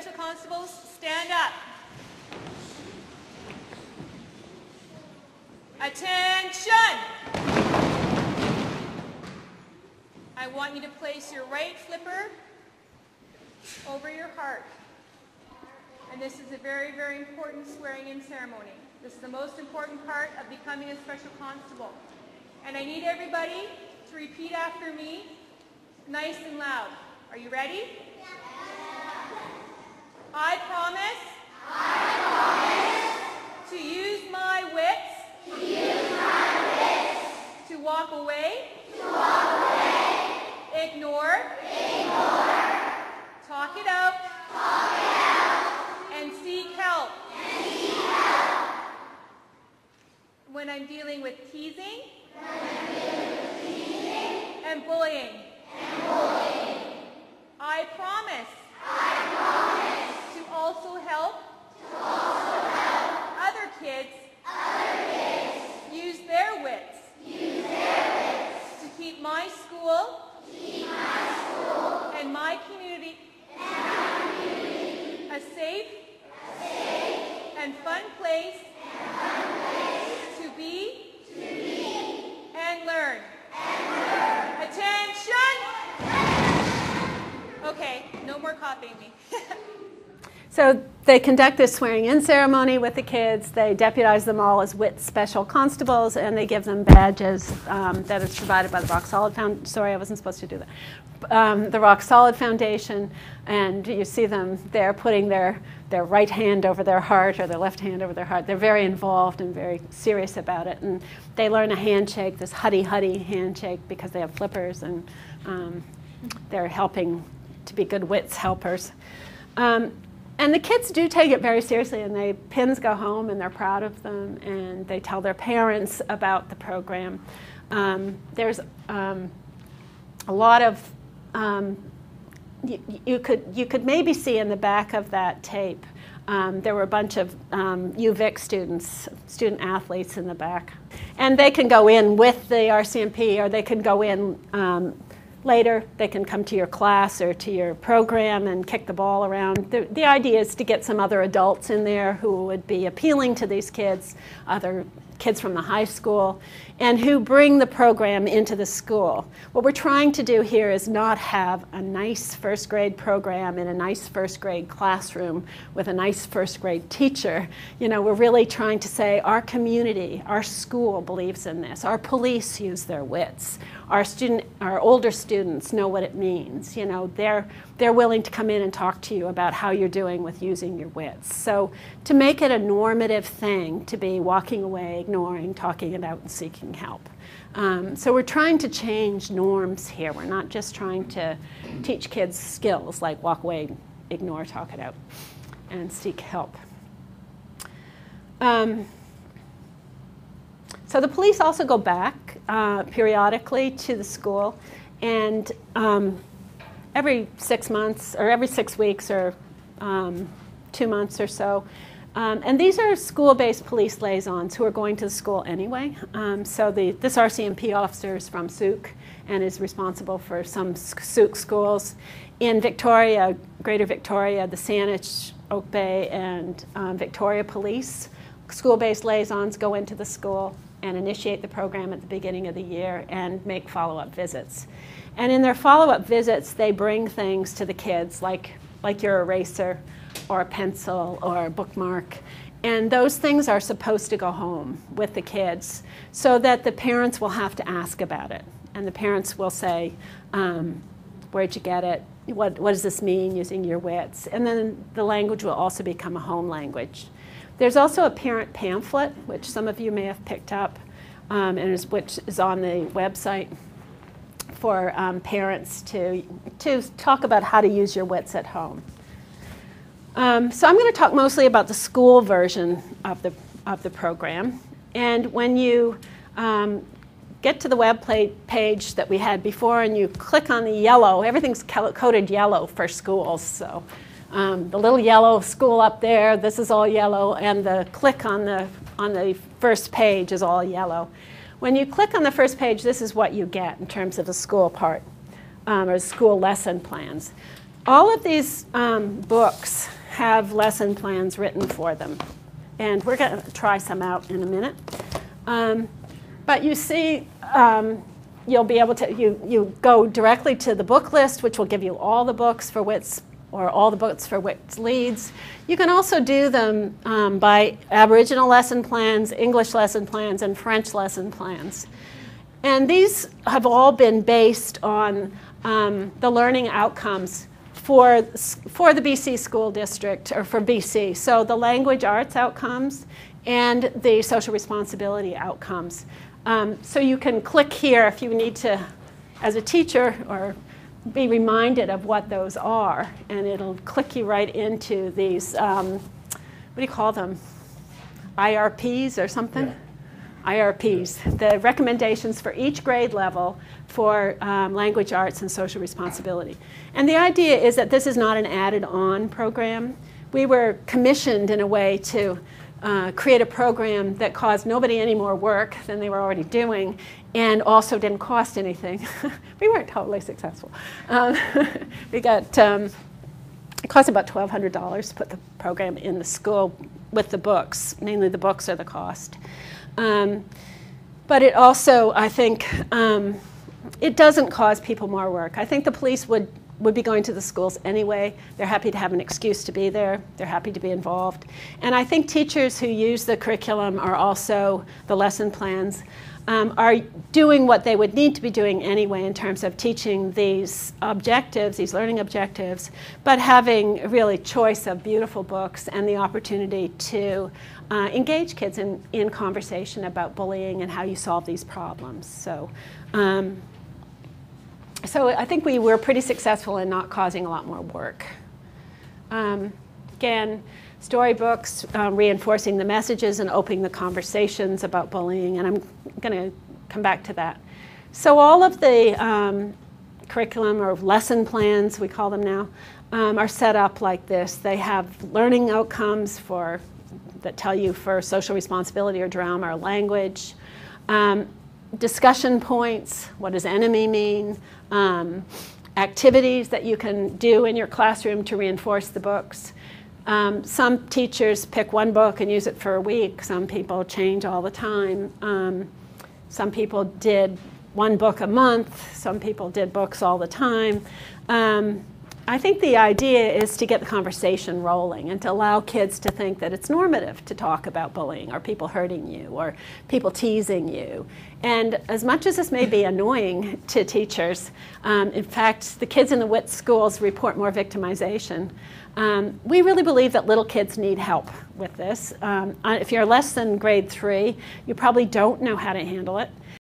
special constables, stand up. Attention! I want you to place your right flipper over your heart. And this is a very, very important swearing-in ceremony. This is the most important part of becoming a special constable. And I need everybody to repeat after me, nice and loud. Are you ready? Yeah. I promise to use my wits to walk away, ignore, talk it out, and seek help. When I'm dealing with teasing, and bullying. I promise to also help other kids use their wits to keep my school and my community a safe and fun place to be and learn. Attention! Okay, no more copying me. So they conduct this swearing-in ceremony with the kids. They deputize them all as WITS special constables, and they give them badges that is provided by the Rock Solid Foundation. Sorry, I wasn't supposed to do that. The Rock Solid Foundation, and you see them there putting their right hand over their heart or their left hand over their heart. They're very involved and very serious about it. And they learn a handshake, this huddy-huddy handshake, because they have flippers, and they're helping to be good WITS helpers. And the kids do take it very seriously, and pins go home and they're proud of them, and they tell their parents about the program. There's a lot of, you could maybe see in the back of that tape, there were a bunch of UVic students, student athletes in the back. And they can go in with the RCMP, or they can go in later. They can come to your class or to your program and kick the ball around. The idea is to get some other adults in there who would be appealing to these kids, other kids from the high school, and who bring the program into the school. What we're trying to do here is not have a nice first grade program in a nice first grade classroom with a nice first grade teacher. You know, we're really trying to say our community, our school believes in this. Our police use their wits. Our older students know what it means. You know, they're willing to come in and talk to you about how you're doing with using your wits. So to make it a normative thing to be walking away, ignoring, talking it out, and seeking help. So we're trying to change norms here. We're not just trying to teach kids skills like walk away, ignore, talk it out, and seek help. So the police also go back periodically to the school, and every 6 months, or every 6 weeks, or 2 months or so. And these are school-based police liaisons who are going to the school anyway. So this RCMP officer is from Souk and is responsible for some Souk schools. In Victoria, Greater Victoria, the Saanich, Oak Bay, and Victoria Police, school-based liaisons go into the school and initiate the program at the beginning of the year and make follow-up visits. And in their follow-up visits, they bring things to the kids like your eraser or a pencil or a bookmark. And those things are supposed to go home with the kids so that the parents will have to ask about it. And the parents will say, where'd you get it? What does this mean, using your wits? And then the language will also become a home language. There's also a parent pamphlet, which some of you may have picked up, which is on the website for parents to talk about how to use your wits at home. So I'm going to talk mostly about the school version of the program. And when you get to the web page that we had before and you click on the yellow, everything's coded yellow for schools. So the little yellow school up there, this is all yellow, and the click on the first page is all yellow. When you click on the first page, this is what you get in terms of the school part, or school lesson plans. all of these books have lesson plans written for them. And we're going to try some out in a minute. But you see, you'll be able to, you go directly to the book list, which will give you all the books for WITS, or all the books for WITS Leads. You can also do them by Aboriginal lesson plans, English lesson plans, and French lesson plans. And these have all been based on the learning outcomes for the BC school district, or for BC. So the language arts outcomes and the social responsibility outcomes. So you can click here if you need to, as a teacher, or be reminded of what those are, and it'll click you right into these, what do you call them? IRPs or something? Yeah. IRPs, the recommendations for each grade level for language arts and social responsibility. And the idea is that this is not an added-on program. We were commissioned in a way to create a program that caused nobody any more work than they were already doing, and also didn't cost anything. We weren't totally successful. We got, it cost about $1,200 to put the program in the school with the books. Mainly the books are the cost. But it also, I think, it doesn't cause people more work. I think the police would be going to the schools anyway. They're happy to have an excuse to be there. They're happy to be involved. And I think teachers who use the curriculum, or also the lesson plans, are doing what they would need to be doing anyway in terms of teaching these objectives, these learning objectives, but having really choice of beautiful books and the opportunity to engage kids in conversation about bullying and how you solve these problems. So I think we were pretty successful in not causing a lot more work. Again, storybooks, reinforcing the messages and opening the conversations about bullying, and I'm going to come back to that. So all of the curriculum, or lesson plans, we call them now, are set up like this. They have learning outcomes that tell you for social responsibility or drama or language, discussion points, what does enemy mean, activities that you can do in your classroom to reinforce the books. Some teachers pick one book and use it for a week. Some people change all the time. Some people did one book a month. Some people did books all the time. I think the idea is to get the conversation rolling and to allow kids to think that it's normative to talk about bullying, or people hurting you, or people teasing you. And as much as this may be annoying to teachers, in fact, the kids in the WITS schools report more victimization. We really believe that little kids need help with this. If you're less than grade 3, you probably don't know how to handle it.